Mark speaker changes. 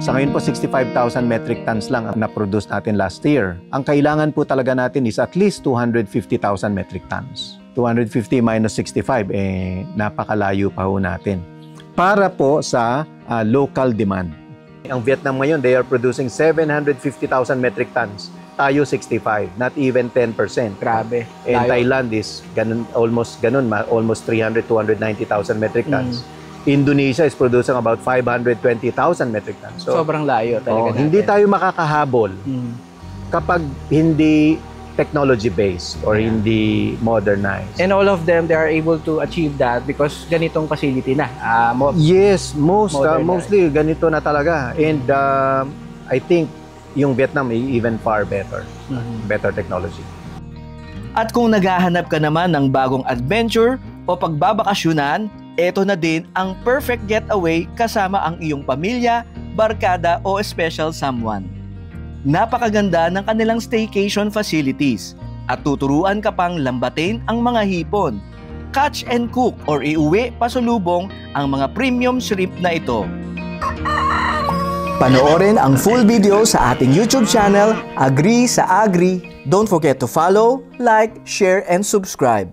Speaker 1: Sa ngayon po, 65,000 metric tons lang ang na-produce natin last year. Ang kailangan po talaga natin is at least 250,000 metric tons. 250 minus 65, napakalayo pa ho natin. Para po sa local demand. Ang Vietnam ngayon, they are producing 750,000 metric tons. Tayo 65, not even 10%.
Speaker 2: Grabe.
Speaker 1: And Thailand is almost 300, 290,000 metric tons. Indonesia is producing about 520,000 metric tons. So,
Speaker 2: sobrang layo talaga.
Speaker 1: hindi tayo makakahabol kapag hindi technology-based or hindi modernized.
Speaker 2: And all of them, they are able to achieve that because ganitong facility na.
Speaker 1: Yes, mostly ganito na talaga. And I think yung Vietnam even far better. Better technology.
Speaker 3: At kung naghahanap ka naman ng bagong adventure o pagbabakasyunan, eto na din ang perfect getaway kasama ang iyong pamilya, barkada o special someone. Napakaganda ng kanilang staycation facilities at tuturuan ka pang lambatin ang mga hipon, catch and cook or iuwi pasulubong ang mga premium shrimp na ito. Panoorin ang full video sa ating YouTube channel, Agree sa Agri. Don't forget to follow, like, share, and subscribe.